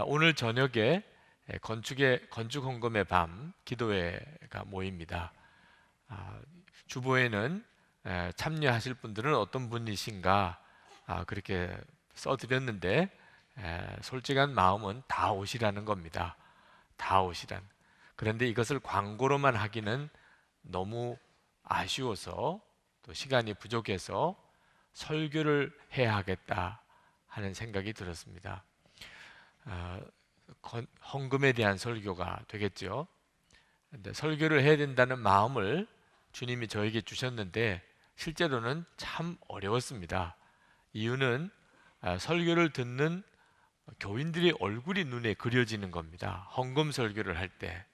오늘 저녁에 건축 헌금의 밤 기도회가 모입니다. 주보에는 참여하실 분들은 어떤 분이신가 그렇게 써드렸는데 솔직한 마음은 다 오시라는 겁니다. 다 오시란. 그런데 이것을 광고로만 하기는 너무 아쉬워서 또 시간이 부족해서 설교를 해야 하겠다 하는 생각이 들었습니다. 헌금에 대한 설교가 되겠죠. 근데 설교를 해야 된다는 마음을 주님이 저에게 주셨는데 실제로는 참 어려웠습니다. 이유는 설교를 듣는 교인들의 얼굴이 눈에 그려지는 겁니다. 헌금 설교를 할 때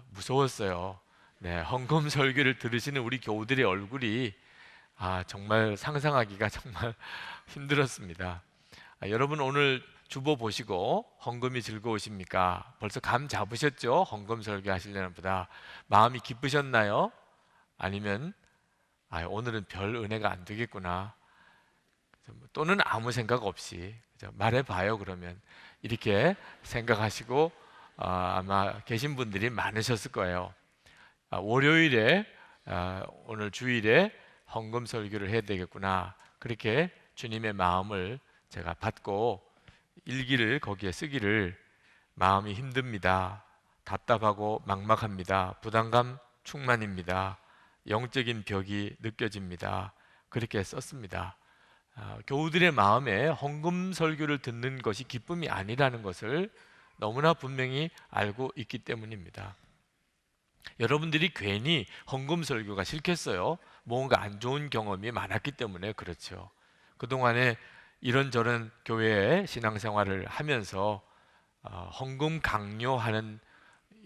무서웠어요. 네, 헌금 설교를 들으시는 우리 교우들의 얼굴이 정말 상상하기가 정말 힘들었습니다. 여러분 오늘 주보 보시고 헌금이 즐거우십니까? 벌써 감 잡으셨죠? 헌금 설교 하시려는 보다 마음이 기쁘셨나요? 아니면 오늘은 별 은혜가 안 되겠구나, 또는 아무 생각 없이 말해봐요. 그러면 이렇게 생각하시고 아마 계신 분들이 많으셨을 거예요. 월요일에 오늘 주일에 헌금 설교를 해야 되겠구나, 그렇게 주님의 마음을 제가 받고 일기를 거기에 쓰기를, 마음이 힘듭니다, 답답하고 막막합니다, 부담감 충만입니다, 영적인 벽이 느껴집니다, 그렇게 썼습니다. 교우들의 마음에 헌금 설교를 듣는 것이 기쁨이 아니라는 것을 너무나 분명히 알고 있기 때문입니다. 여러분들이 괜히 헌금 설교가 싫겠어요? 뭔가 안 좋은 경험이 많았기 때문에 그렇죠. 그동안에 이런저런 교회에 신앙생활을 하면서 헌금 강요하는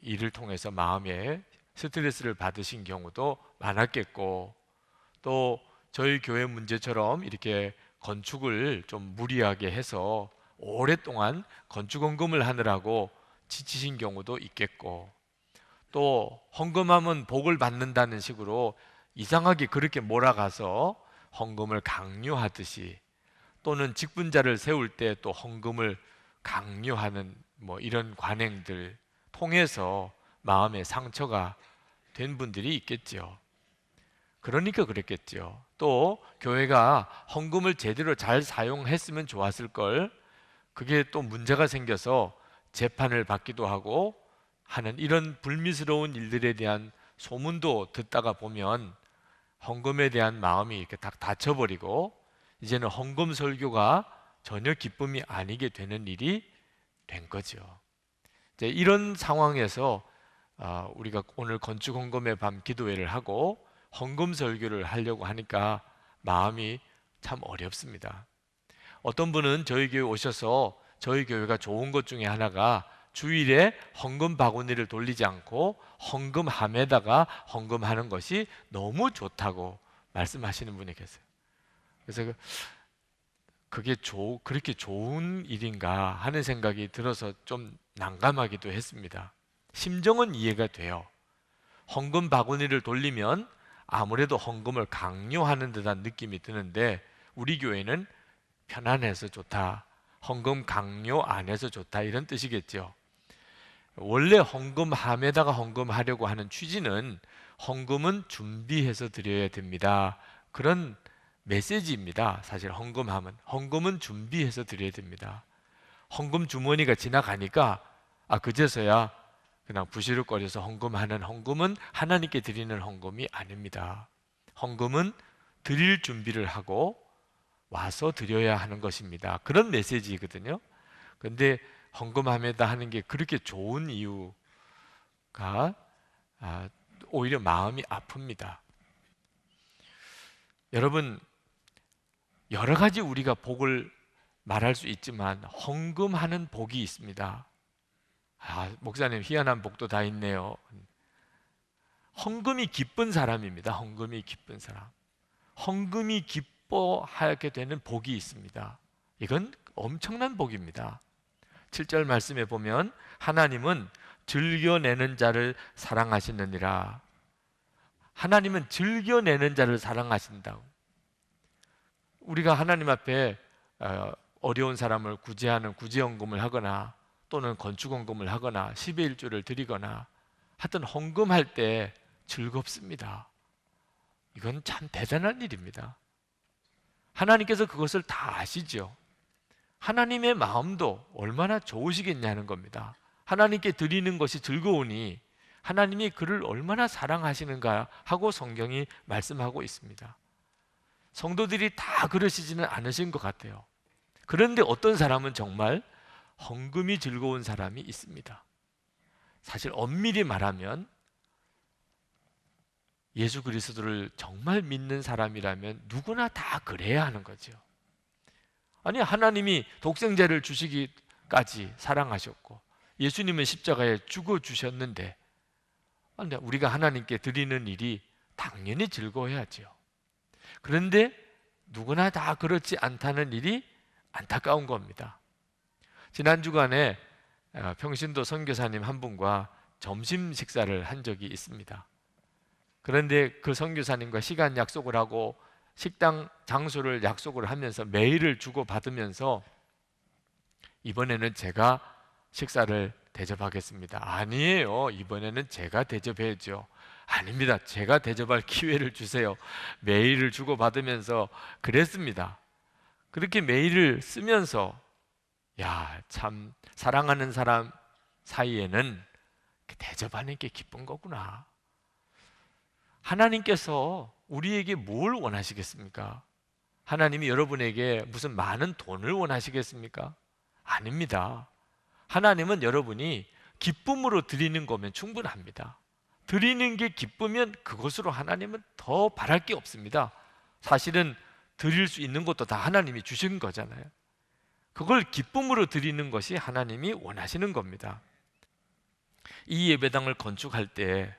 일을 통해서 마음에 스트레스를 받으신 경우도 많았겠고, 또 저희 교회 문제처럼 이렇게 건축을 좀 무리하게 해서 오랫동안 건축헌금을 하느라고 지치신 경우도 있겠고, 또 헌금하면 복을 받는다는 식으로 이상하게 그렇게 몰아가서 헌금을 강요하듯이, 또는 직분자를 세울 때 또 헌금을 강요하는 이런 관행들 통해서 마음에 상처가 된 분들이 있겠죠. 그러니까 그랬겠죠. 또 교회가 헌금을 제대로 잘 사용했으면 좋았을 걸, 그게 또 문제가 생겨서 재판을 받기도 하고 하는 이런 불미스러운 일들에 대한 소문도 듣다가 보면 헌금에 대한 마음이 이렇게 딱 닫혀버리고 이제는 헌금 설교가 전혀 기쁨이 아니게 되는 일이 된 거죠. 이제 이런 상황에서 우리가 오늘 건축 헌금의 밤 기도회를 하고 헌금 설교를 하려고 하니까 마음이 참 어렵습니다. 어떤 분은 저희 교회 오셔서 저희 교회가 좋은 것 중에 하나가 주일에 헌금 바구니를 돌리지 않고 헌금함에다가 헌금하는 것이 너무 좋다고 말씀하시는 분이 계세요. 그래서 그렇게 좋은 일인가 하는 생각이 들어서 좀 난감하기도 했습니다. 심정은 이해가 돼요. 헌금 바구니를 돌리면 아무래도 헌금을 강요하는 듯한 느낌이 드는데 우리 교회는 편안해서 좋다, 헌금 강요 안 해서 좋다, 이런 뜻이겠죠. 원래 헌금함에다가 헌금하려고 하는 취지는 헌금은 준비해서 드려야 됩니다, 그런 메시지입니다. 사실 헌금은 준비해서 드려야 됩니다. 헌금 주머니가 지나가니까 그제서야 그냥 부시럭거려서 헌금하는 헌금은 하나님께 드리는 헌금이 아닙니다. 헌금은 드릴 준비를 하고 와서 드려야 하는 것입니다. 그런 메시지거든요. 그런데 헌금함에다 하는 게 그렇게 좋은 이유가 오히려 마음이 아픕니다. 여러분, 여러 가지 우리가 복을 말할 수 있지만 헌금하는 복이 있습니다. 목사님 희한한 복도 다 있네요. 헌금이 기쁜 사람입니다. 헌금이 기쁜 사람, 헌금이 기뻐하게 되는 복이 있습니다. 이건 엄청난 복입니다. 7절 말씀에 보면 하나님은 즐겨내는 자를 사랑하시느니라. 하나님은 즐겨내는 자를 사랑하신다고. 우리가 하나님 앞에 어려운 사람을 구제하는 구제헌금을 하거나 또는 건축헌금을 하거나 10의 1조를 드리거나 하여튼 헌금할 때 즐겁습니다. 이건 참 대단한 일입니다. 하나님께서 그것을 다 아시죠. 하나님의 마음도 얼마나 좋으시겠냐는 겁니다. 하나님께 드리는 것이 즐거우니 하나님이 그를 얼마나 사랑하시는가 하고 성경이 말씀하고 있습니다. 성도들이 다 그러시지는 않으신 것 같아요. 그런데 어떤 사람은 정말 헌금이 즐거운 사람이 있습니다. 사실 엄밀히 말하면 예수 그리스도를 정말 믿는 사람이라면 누구나 다 그래야 하는 거죠. 아니, 하나님이 독생자를 주시기까지 사랑하셨고 예수님은 십자가에 죽어주셨는데 우리가 하나님께 드리는 일이 당연히 즐거워야죠. 그런데 누구나 다 그렇지 않다는 일이 안타까운 겁니다. 지난 주간에 평신도 선교사님 한 분과 점심 식사를 한 적이 있습니다. 그런데 그 선교사님과 시간 약속을 하고 식당 장소를 약속을 하면서 메일을 주고받으면서 이번에는 제가 식사를 대접하겠습니다. 아니에요. 이번에는 제가 대접해야죠. 아닙니다. 제가 대접할 기회를 주세요. 메일을 주고받으면서 그랬습니다. 그렇게 메일을 쓰면서 참 사랑하는 사람 사이에는 대접하는 게 기쁜 거구나. 하나님께서 우리에게 뭘 원하시겠습니까? 하나님이 여러분에게 무슨 많은 돈을 원하시겠습니까? 아닙니다. 하나님은 여러분이 기쁨으로 드리는 거면 충분합니다. 드리는 게 기쁘면 그것으로 하나님은 더 바랄 게 없습니다. 사실은 드릴 수 있는 것도 다 하나님이 주신 거잖아요. 그걸 기쁨으로 드리는 것이 하나님이 원하시는 겁니다. 이 예배당을 건축할 때,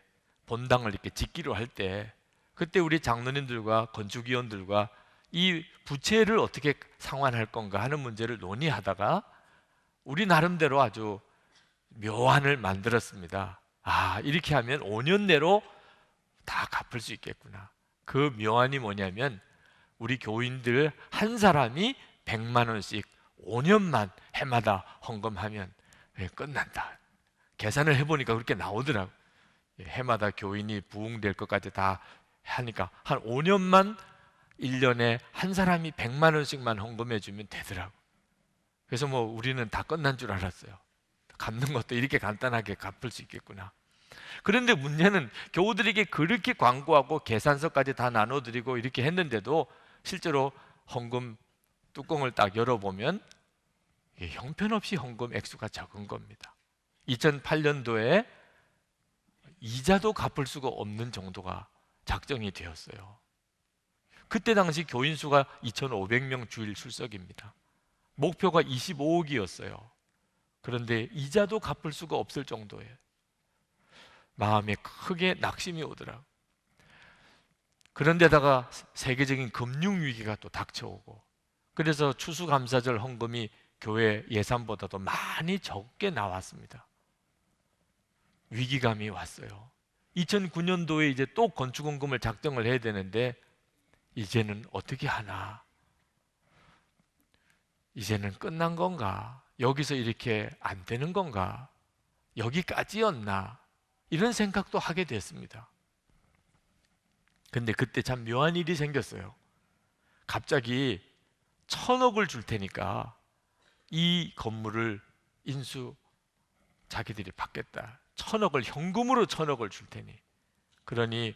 본당을 이렇게 짓기로 할 때, 그때 우리 장로님들과 건축위원들과 이 부채를 어떻게 상환할 건가 하는 문제를 논의하다가 우리 나름대로 아주 묘안을 만들었습니다. 이렇게 하면 5년 내로 다 갚을 수 있겠구나. 그 묘안이 뭐냐면 우리 교인들 한 사람이 100만 원씩 5년만 해마다 헌금하면 끝난다. 계산을 해보니까 그렇게 나오더라고. 해마다 교인이 부흥될 것까지 다 하니까 한 5년만 1년에 한 사람이 100만 원씩만 헌금해 주면 되더라고. 그래서 우리는 다 끝난 줄 알았어요. 갚는 것도 이렇게 간단하게 갚을 수 있겠구나. 그런데 문제는 교우들에게 그렇게 광고하고 계산서까지 다 나눠드리고 이렇게 했는데도 실제로 헌금 뚜껑을 딱 열어보면 형편없이 헌금 액수가 적은 겁니다. 2008년도에 이자도 갚을 수가 없는 정도가 작정이 되었어요. 그때 당시 교인 수가 2,500명 주일 출석입니다. 목표가 25억이었어요. 그런데 이자도 갚을 수가 없을 정도예요. 마음에 크게 낙심이 오더라고요. 그런데다가 세계적인 금융위기가 또 닥쳐오고, 그래서 추수감사절 헌금이 교회 예산보다도 많이 적게 나왔습니다. 위기감이 왔어요. 2009년도에 이제 또 건축헌금을 작정을 해야 되는데 이제는 어떻게 하나? 이제는 끝난 건가? 여기서 이렇게 안 되는 건가? 여기까지였나? 이런 생각도 하게 됐습니다. 근데 그때 참 묘한 일이 생겼어요. 갑자기 1,000억을 줄 테니까 이 건물을 인수 자기들이 받겠다. 1,000억을 현금으로 1,000억을 줄 테니, 그러니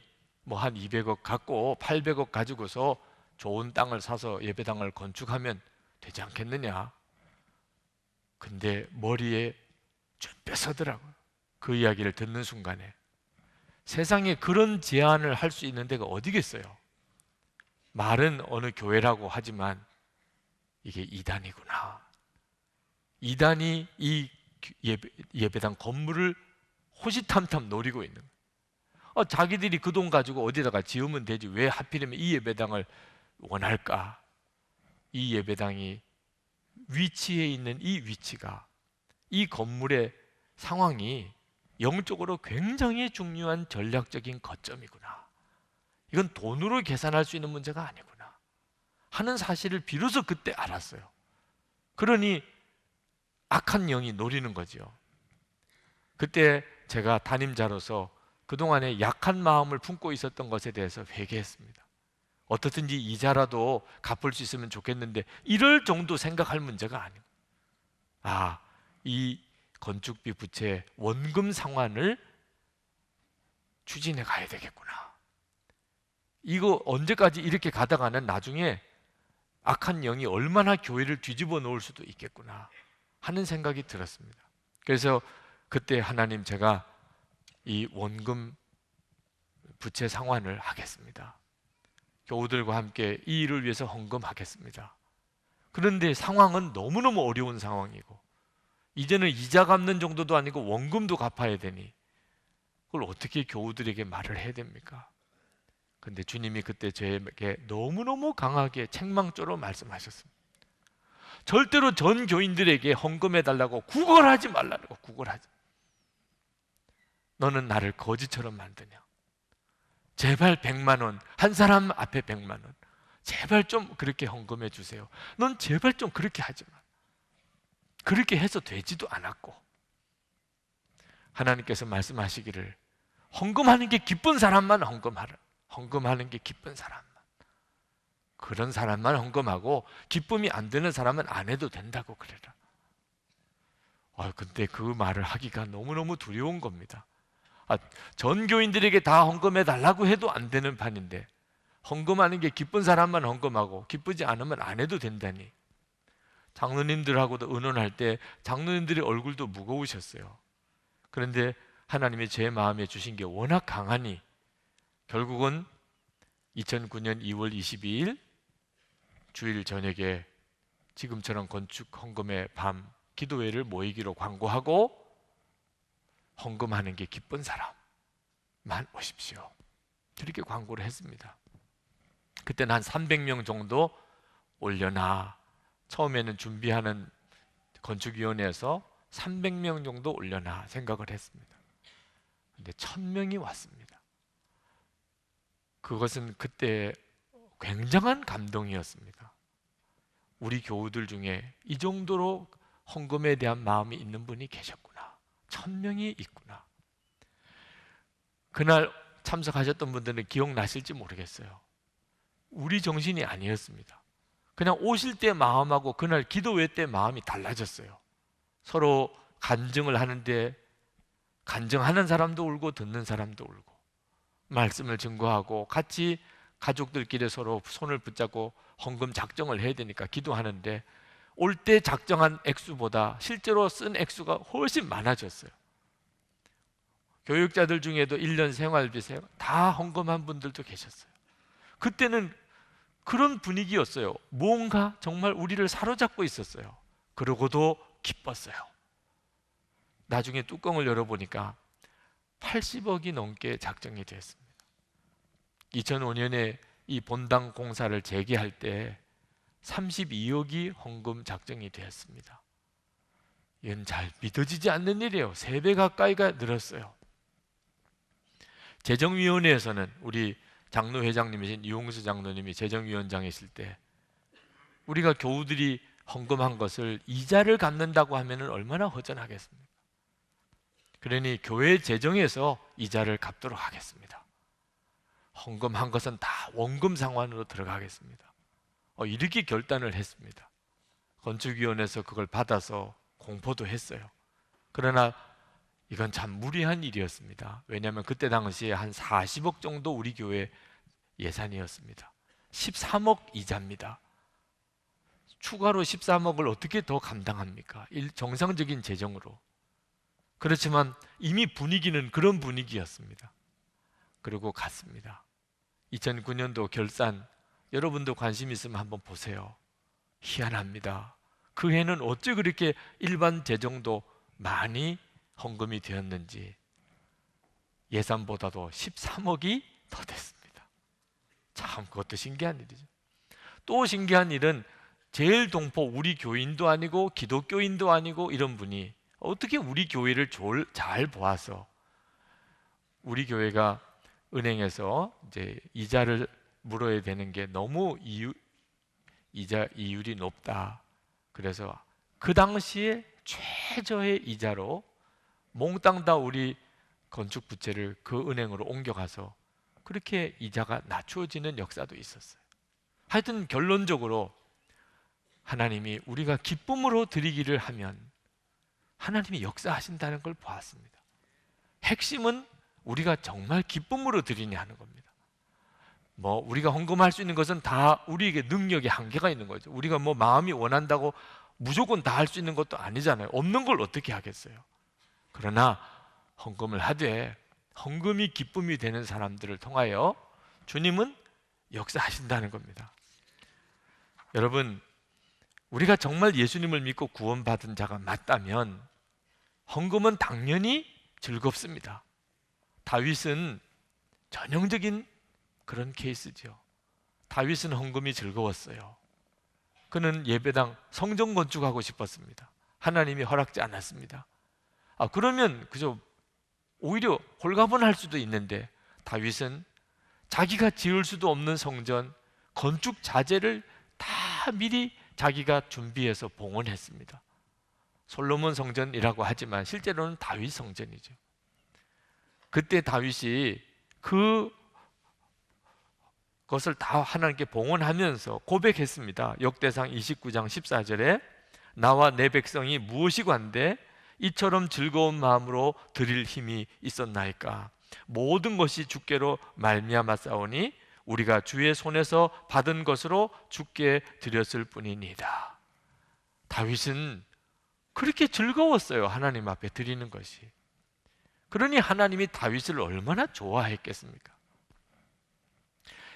한 200억 갖고 800억 가지고서 좋은 땅을 사서 예배당을 건축하면 되지 않겠느냐. 근데 머리에 쭉 뺏어더라고요. 그 이야기를 듣는 순간에 세상에 그런 제안을 할 수 있는 데가 어디겠어요. 말은 어느 교회라고 하지만 이게 이단이구나. 이단이 이 예배당 건물을 호시탐탐 노리고 있는 거예요. 자기들이 그 돈 가지고 어디다가 지으면 되지 왜 하필이면 이 예배당을 원할까? 이 예배당이 위치해 있는 이 위치가, 이 건물의 상황이 영적으로 굉장히 중요한 전략적인 거점이구나. 이건 돈으로 계산할 수 있는 문제가 아니구나 하는 사실을 비로소 그때 알았어요. 그러니 악한 영이 노리는 거죠. 그때 제가 담임자로서 그동안에 약한 마음을 품고 있었던 것에 대해서 회개했습니다. 어떻든지 이자라도 갚을 수 있으면 좋겠는데 이럴 정도 생각할 문제가 아니에요. 아, 이 건축비 부채 원금 상환을 추진해 가야 되겠구나. 이거 언제까지 이렇게 가다가는 나중에 악한 영이 얼마나 교회를 뒤집어 놓을 수도 있겠구나 하는 생각이 들었습니다. 그래서 그때 하나님, 제가 이 원금 부채 상환을 하겠습니다. 교우들과 함께 이 일을 위해서 헌금하겠습니다. 그런데 상황은 너무너무 어려운 상황이고 이제는 이자 갚는 정도도 아니고 원금도 갚아야 되니 그걸 어떻게 교우들에게 말을 해야 됩니까? 근데 주님이 그때 저에게 너무너무 강하게 책망조로 말씀하셨습니다. 절대로 전 교인들에게 헌금해달라고 구걸하지 말라고. 구걸하지. 너는 나를 거지처럼 만드냐? 제발 100만 원, 한 사람 앞에 100만 원, 제발 좀 그렇게 헌금해 주세요. 넌 제발 좀 그렇게 하지 마. 그렇게 해서 되지도 않았고, 하나님께서 말씀하시기를 헌금하는 게 기쁜 사람만 헌금하라. 헌금하는 게 기쁜 사람만, 그런 사람만 헌금하고 기쁨이 안 되는 사람은 안 해도 된다고 그래라. 근데 그 말을 하기가 너무너무 두려운 겁니다. 전 교인들에게 다 헌금해 달라고 해도 안 되는 판인데 헌금하는 게 기쁜 사람만 헌금하고 기쁘지 않으면 안 해도 된다니. 장로님들하고도 의논할 때 장로님들의 얼굴도 무거우셨어요. 그런데 하나님이 제 마음에 주신 게 워낙 강하니 결국은 2009년 2월 22일 주일 저녁에 지금처럼 건축 헌금의 밤 기도회를 모이기로 광고하고, 헌금하는 게 기쁜 사람만 오십시오, 그렇게 광고를 했습니다. 그때는 한 300명 정도 올려놔. 처음에는 준비하는 건축위원회에서 300명 정도 올려놔 생각을 했습니다. 근데 1000명이 왔습니다. 그것은 그때 굉장한 감동이었습니다. 우리 교우들 중에 이 정도로 헌금에 대한 마음이 있는 분이 계셨구나. 1000명이 있구나. 그날 참석하셨던 분들은 기억나실지 모르겠어요. 우리 정신이 아니었습니다. 그냥 오실 때 마음하고 그날 기도회 때 마음이 달라졌어요. 서로 간증을 하는데 간증하는 사람도 울고 듣는 사람도 울고, 말씀을 증거하고 같이 가족들끼리 서로 손을 붙잡고 헌금 작정을 해야 되니까 기도하는데 올 때 작정한 액수보다 실제로 쓴 액수가 훨씬 많아졌어요. 교육자들 중에도 1년 생활비세 다 헌금한 분들도 계셨어요. 그때는 그런 분위기였어요. 뭔가 정말 우리를 사로잡고 있었어요. 그러고도 기뻤어요. 나중에 뚜껑을 열어보니까 80억이 넘게 작정이 되었습니다. 2005년에 이 본당 공사를 재개할 때 32억이 헌금 작정이 되었습니다. 이건 잘 믿어지지 않는 일이에요. 3배 가까이가 늘었어요. 재정위원회에서는 우리 장로회장님이신 이용수 장로님이 재정위원장이실 때 우리가 교우들이 헌금한 것을 이자를 갚는다고 하면 얼마나 허전하겠습니까? 그러니 교회 재정에서 이자를 갚도록 하겠습니다. 헌금한 것은 다 원금 상환으로 들어가겠습니다. 이렇게 결단을 했습니다. 건축위원회에서 그걸 받아서 공포도 했어요. 그러나 이건 참 무리한 일이었습니다. 왜냐하면 그때 당시에 한 40억 정도 우리 교회 예산이었습니다. 13억 이자입니다. 추가로 13억을 어떻게 더 감당합니까? 정상적인 재정으로. 그렇지만 이미 분위기는 그런 분위기였습니다. 그리고 갔습니다. 2009년도 결산, 여러분도 관심 있으면 한번 보세요. 희한합니다. 그 해는 어째 그렇게 일반 재정도 많이 헌금이 되었는지 예산보다도 13억이 더 됐습니다. 참 그것도 신기한 일이죠. 또 신기한 일은 제일 동포 우리 교인도 아니고 기독교인도 아니고 이런 분이 어떻게 우리 교회를 잘 보아서 우리 교회가 은행에서 이제 이자를 물어야 되는 게 너무 이자 이율이 높다. 그래서 그 당시에 최저의 이자로 몽땅 다 우리 건축 부채를 그 은행으로 옮겨가서 그렇게 이자가 낮추어지는 역사도 있었어요. 하여튼 결론적으로 하나님이 우리가 기쁨으로 드리기를 하면 하나님이 역사하신다는 걸 보았습니다. 핵심은 우리가 정말 기쁨으로 드리냐 하는 겁니다. 우리가 헌금할 수 있는 것은 다 우리에게 능력의 한계가 있는 거죠. 우리가 마음이 원한다고 무조건 다 할 수 있는 것도 아니잖아요. 없는 걸 어떻게 하겠어요. 그러나 헌금을 하되 헌금이 기쁨이 되는 사람들을 통하여 주님은 역사하신다는 겁니다. 여러분, 우리가 정말 예수님을 믿고 구원받은 자가 맞다면 헌금은 당연히 즐겁습니다. 다윗은 전형적인 그런 케이스죠. 다윗은 헌금이 즐거웠어요. 그는 예배당 성전 건축하고 싶었습니다. 하나님이 허락지 않았습니다. 그러면 그저 오히려 홀가분할 수도 있는데 다윗은 자기가 지을 수도 없는 성전 건축 자재를 다 미리 자기가 준비해서 봉헌했습니다. 솔로몬 성전이라고 하지만 실제로는 다윗 성전이죠. 그때 다윗이 그것을 다 하나님께 봉헌하면서 고백했습니다. 역대상 29장 14절에 나와 내 백성이 무엇이 관대 이처럼 즐거운 마음으로 드릴 힘이 있었나이까. 모든 것이 주께로 말미암아 싸우니 우리가 주의 손에서 받은 것으로 주께 드렸을 뿐이니이다. 다윗은 그렇게 즐거웠어요. 하나님 앞에 드리는 것이. 그러니 하나님이 다윗을 얼마나 좋아했겠습니까?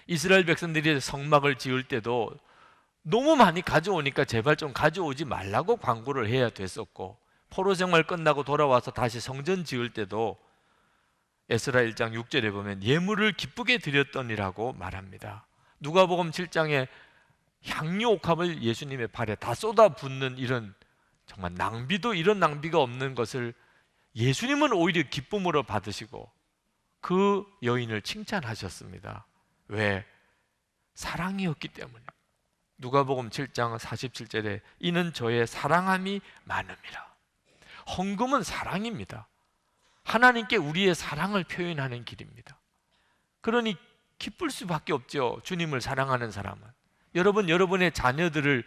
이스라엘 백성들이 성막을 지을 때도 너무 많이 가져오니까 제발 좀 가져오지 말라고 광고를 해야 됐었고, 포로 생활 끝나고 돌아와서 다시 성전 지을 때도 에스라 1장 6절에 보면 예물을 기쁘게 드렸더니라고 말합니다. 누가복음 7장에 향유 옥합을 예수님의 발에 다 쏟아붓는 이런 정말 낭비도 이런 낭비가 없는 것을 예수님은 오히려 기쁨으로 받으시고 그 여인을 칭찬하셨습니다. 왜? 사랑이었기 때문에. 누가복음 7장 47절에 이는 저의 사랑함이 많음이라. 헌금은 사랑입니다. 하나님께 우리의 사랑을 표현하는 길입니다. 그러니 기쁠 수밖에 없죠. 주님을 사랑하는 사람은. 여러분, 여러분의 자녀들을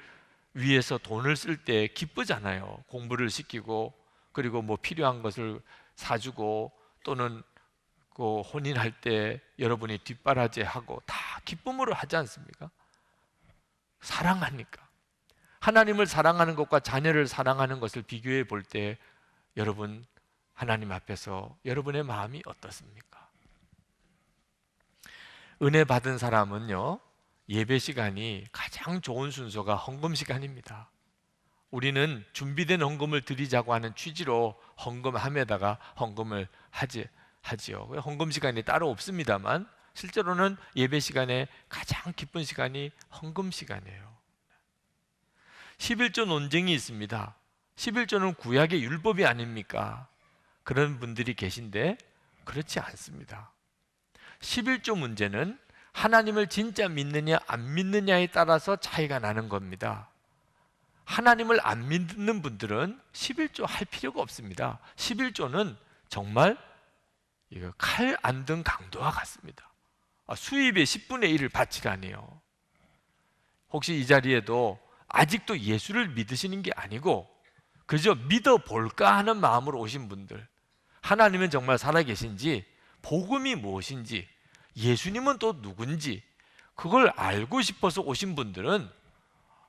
위해서 돈을 쓸 때 기쁘잖아요. 공부를 시키고 그리고 필요한 것을 사주고 또는 그 혼인할 때 여러분이 뒷바라지하고 다 기쁨으로 하지 않습니까? 사랑하니까. 하나님을 사랑하는 것과 자녀를 사랑하는 것을 비교해 볼 때 여러분 하나님 앞에서 여러분의 마음이 어떻습니까? 은혜 받은 사람은요, 예배 시간이 가장 좋은 순서가 헌금 시간입니다. 우리는 준비된 헌금을 드리자고 하는 취지로 헌금함에다가 헌금을 하지요. 헌금 시간이 따로 없습니다만 실제로는 예배 시간에 가장 기쁜 시간이 헌금 시간이에요. 11조 논쟁이 있습니다. 11조는 구약의 율법이 아닙니까? 그런 분들이 계신데 그렇지 않습니다. 11조 문제는 하나님을 진짜 믿느냐 안 믿느냐에 따라서 차이가 나는 겁니다. 하나님을 안 믿는 분들은 11조 할 필요가 없습니다. 11조는 정말 칼 안 든 강도와 같습니다. 수입의 10분의 1을 바치라니요. 혹시 이 자리에도 아직도 예수를 믿으시는 게 아니고 그저 믿어볼까 하는 마음으로 오신 분들, 하나님은 정말 살아계신지, 복음이 무엇인지, 예수님은 또 누군지 그걸 알고 싶어서 오신 분들은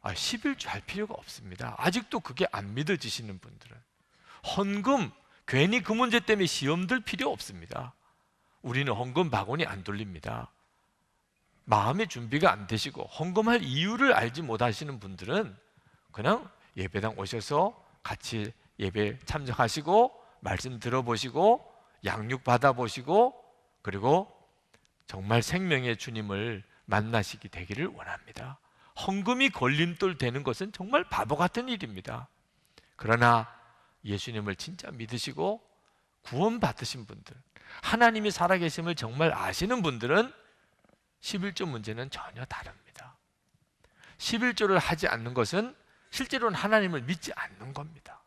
11조 할 필요가 없습니다. 아직도 그게 안 믿어지시는 분들은 헌금, 괜히 그 문제 때문에 시험 들 필요 없습니다. 우리는 헌금 바구니 안 돌립니다. 마음의 준비가 안 되시고 헌금할 이유를 알지 못하시는 분들은 그냥 예배당 오셔서 같이 예배 참석하시고 말씀 들어보시고 양육 받아보시고 그리고 정말 생명의 주님을 만나시게 되기를 원합니다. 헌금이 걸림돌 되는 것은 정말 바보 같은 일입니다. 그러나 예수님을 진짜 믿으시고 구원 받으신 분들, 하나님이 살아계심을 정말 아시는 분들은 11조 문제는 전혀 다릅니다. 11조를 하지 않는 것은 실제로는 하나님을 믿지 않는 겁니다.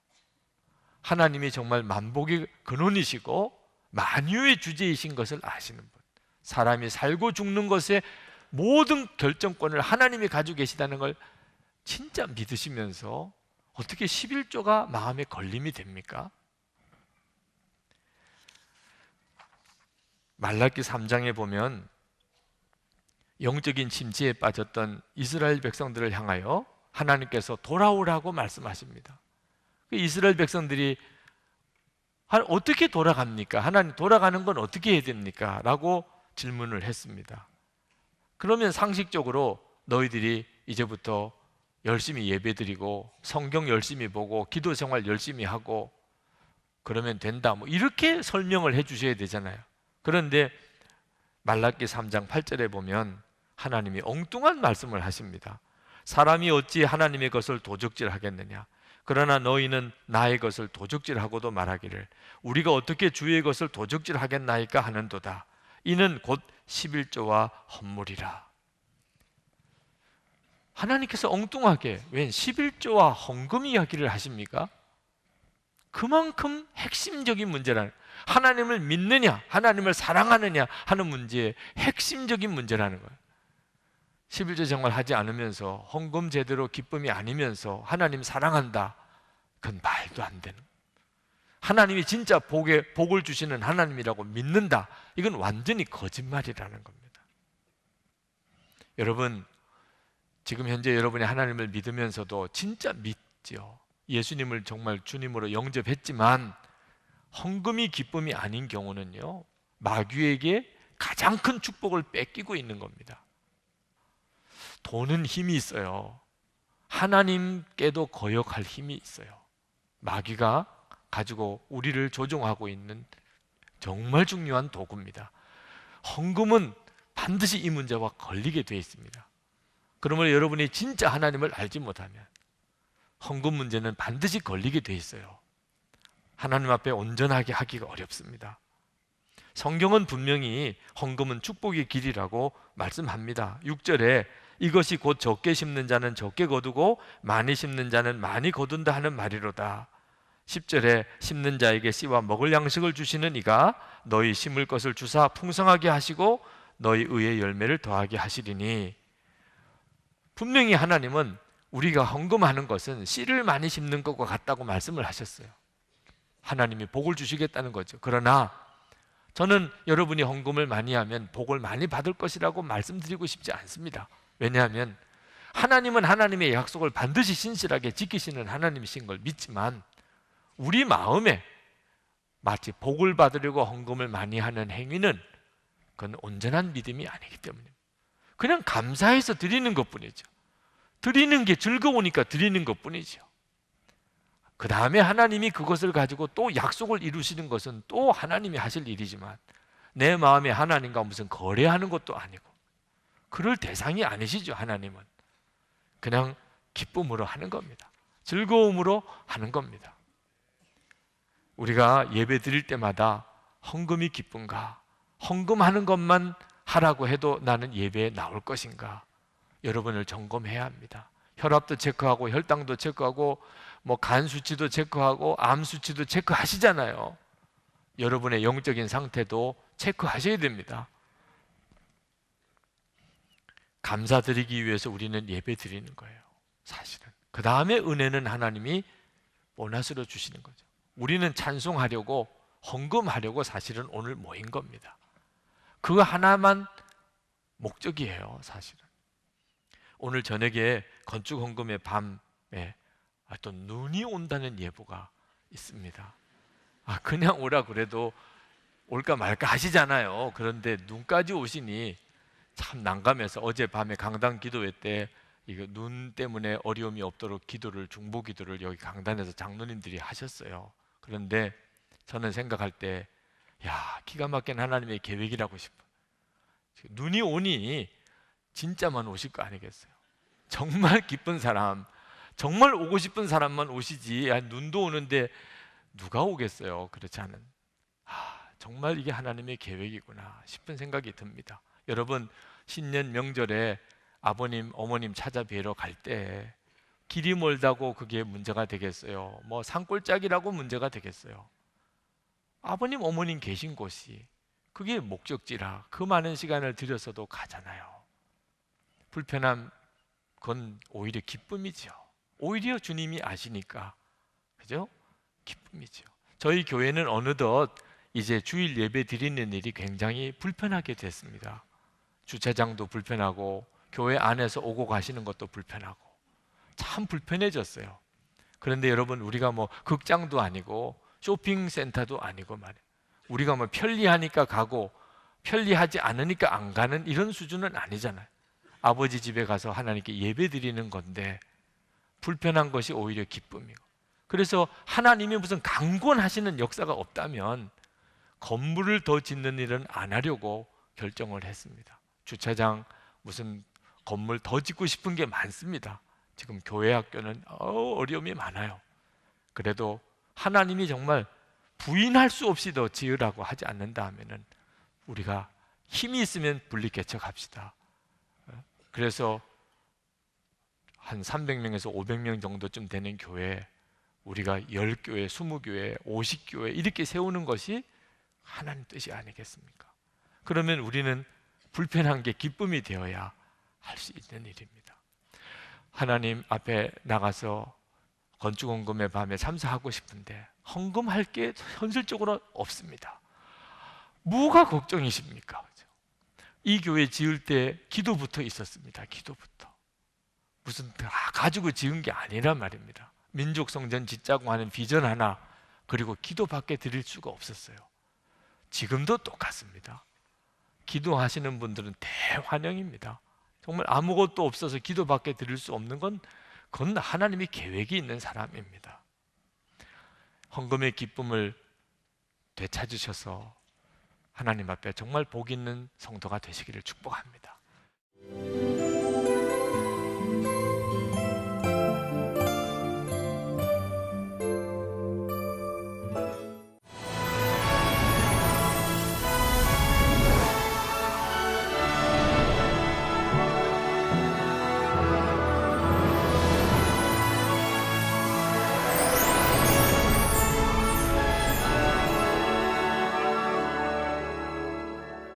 하나님이 정말 만복의 근원이시고 만유의 주제이신 것을 아시는 분, 사람이 살고 죽는 것에 모든 결정권을 하나님이 가지고 계시다는 걸 진짜 믿으시면서 어떻게 11조가 마음에 걸림이 됩니까? 말라기 3장에 보면 영적인 침체에 빠졌던 이스라엘 백성들을 향하여 하나님께서 돌아오라고 말씀하십니다. 이스라엘 백성들이 어떻게 돌아갑니까? 하나님 돌아가는 건 어떻게 해야 됩니까? 라고 질문을 했습니다. 그러면 상식적으로 너희들이 이제부터 열심히 예배드리고 성경 열심히 보고 기도 생활 열심히 하고 그러면 된다, 뭐 이렇게 설명을 해 주셔야 되잖아요. 그런데 말라기 3장 8절에 보면 하나님이 엉뚱한 말씀을 하십니다. 사람이 어찌 하나님의 것을 도적질하겠느냐? 그러나 너희는 나의 것을 도적질하고도 말하기를 우리가 어떻게 주의 것을 도적질하겠나이까 하는도다. 이는 곧 11조와 헌물이라. 하나님께서 엉뚱하게 웬 11조와 헌금 이야기를 하십니까? 그만큼 핵심적인 문제라는, 하나님을 믿느냐 하나님을 사랑하느냐 하는 문제의 핵심적인 문제라는 거예요. 11조 정말 하지 않으면서 헌금 제대로 기쁨이 아니면서 하나님 사랑한다, 그건 말도 안 되는, 하나님이 진짜 복을 주시는 하나님이라고 믿는다, 이건 완전히 거짓말이라는 겁니다. 여러분, 지금 현재 여러분이 하나님을 믿으면서도 진짜 믿죠. 예수님을 정말 주님으로 영접했지만 헌금이 기쁨이 아닌 경우는요, 마귀에게 가장 큰 축복을 뺏기고 있는 겁니다. 돈은 힘이 있어요. 하나님께도 거역할 힘이 있어요. 마귀가 가지고 우리를 조종하고 있는 정말 중요한 도구입니다. 헌금은 반드시 이 문제와 걸리게 되어 있습니다. 그러면 여러분이 진짜 하나님을 알지 못하면 헌금 문제는 반드시 걸리게 되어 있어요. 하나님 앞에 온전하게 하기가 어렵습니다. 성경은 분명히 헌금은 축복의 길이라고 말씀합니다. 6절에 이것이 곧 적게 심는 자는 적게 거두고 많이 심는 자는 많이 거둔다 하는 말이로다. 10절에 심는 자에게 씨와 먹을 양식을 주시는 이가 너희 심을 것을 주사 풍성하게 하시고 너희 의의 열매를 더하게 하시리니. 분명히 하나님은 우리가 헌금하는 것은 씨를 많이 심는 것과 같다고 말씀을 하셨어요. 하나님이 복을 주시겠다는 거죠. 그러나 저는 여러분이 헌금을 많이 하면 복을 많이 받을 것이라고 말씀드리고 싶지 않습니다. 왜냐하면 하나님은 하나님의 약속을 반드시 신실하게 지키시는 하나님이신 걸 믿지만 우리 마음에 마치 복을 받으려고 헌금을 많이 하는 행위는 그건 온전한 믿음이 아니기 때문에 그냥 감사해서 드리는 것뿐이죠. 드리는 게 즐거우니까 드리는 것뿐이죠. 그 다음에 하나님이 그것을 가지고 또 약속을 이루시는 것은 또 하나님이 하실 일이지만 내 마음에 하나님과 무슨 거래하는 것도 아니고 그럴 대상이 아니시죠. 하나님은 그냥 기쁨으로 하는 겁니다. 즐거움으로 하는 겁니다. 우리가 예배 드릴 때마다 헌금이 기쁜가, 헌금하는 것만 하라고 해도 나는 예배에 나올 것인가, 여러분을 점검해야 합니다. 혈압도 체크하고 혈당도 체크하고 뭐 간 수치도 체크하고 암 수치도 체크하시잖아요. 여러분의 영적인 상태도 체크하셔야 됩니다. 감사드리기 위해서 우리는 예배 드리는 거예요. 사실은 그 다음에 은혜는 하나님이 보너스로 주시는 거죠. 우리는 찬송하려고 헌금하려고 사실은 오늘 모인 겁니다. 그 하나만 목적이에요. 사실은 오늘 저녁에 건축 헌금의 밤에 또 눈이 온다는 예보가 있습니다. 그냥 오라 그래도 올까 말까 하시잖아요. 그런데 눈까지 오시니 참 난감해서 어젯밤에 강단 기도회 때 이거 눈 때문에 어려움이 없도록 기도를, 중보 기도를 여기 강단에서 장로님들이 하셨어요. 그런데 저는 생각할 때 기가 막힌 하나님의 계획이라고 싶어요. 눈이 오니 진짜만 오실 거 아니겠어요? 정말 기쁜 사람, 정말 오고 싶은 사람만 오시지 눈도 오는데 누가 오겠어요? 그렇지 않은. 정말 이게 하나님의 계획이구나 싶은 생각이 듭니다. 여러분, 신년 명절에 아버님, 어머님 찾아뵈러 갈 때 길이 멀다고 그게 문제가 되겠어요? 뭐 산골짜기라고 문제가 되겠어요? 아버님, 어머님 계신 곳이 그게 목적지라 그 많은 시간을 들여서도 가잖아요. 불편함, 그건 오히려 기쁨이죠. 오히려 주님이 아시니까, 그죠? 기쁨이죠. 저희 교회는 어느덧 이제 주일 예배 드리는 일이 굉장히 불편하게 됐습니다. 주차장도 불편하고 교회 안에서 오고 가시는 것도 불편하고 참 불편해졌어요. 그런데 여러분, 우리가 뭐 극장도 아니고 쇼핑센터도 아니고 말이에요. 우리가 뭐 편리하니까 가고 편리하지 않으니까 안 가는 이런 수준은 아니잖아요. 아버지 집에 가서 하나님께 예배 드리는 건데 불편한 것이 오히려 기쁨이고, 그래서 하나님이 무슨 강권하시는 역사가 없다면 건물을 더 짓는 일은 안 하려고 결정을 했습니다. 주차장 무슨 건물 더 짓고 싶은 게 많습니다. 지금 교회 학교는 어려움이 많아요. 그래도 하나님이 정말 부인할 수 없이 더 지으라고 하지 않는다 하면은 우리가 힘이 있으면 분리개척합시다. 그래서 한 300명에서 500명 정도쯤 되는 교회, 우리가 10교회, 20교회, 50교회 이렇게 세우는 것이 하나님 뜻이 아니겠습니까? 그러면 우리는 불편한 게 기쁨이 되어야 할 수 있는 일입니다. 하나님 앞에 나가서 건축헌금의 밤에 참석하고 싶은데 헌금할 게 현실적으로 없습니다. 뭐가 걱정이십니까? 이 교회 지을 때 기도부터 있었습니다. 기도부터. 무슨 다 가지고 지은 게 아니란 말입니다. 민족성전 짓자고 하는 비전 하나, 그리고 기도밖에 드릴 수가 없었어요. 지금도 똑같습니다. 기도하시는 분들은 대환영입니다. 정말 아무것도 없어서 기도밖에 드릴 수 없는 건 그건 하나님이 계획이 있는 사람입니다. 헌금의 기쁨을 되찾으셔서 하나님 앞에 정말 복 있는 성도가 되시기를 축복합니다.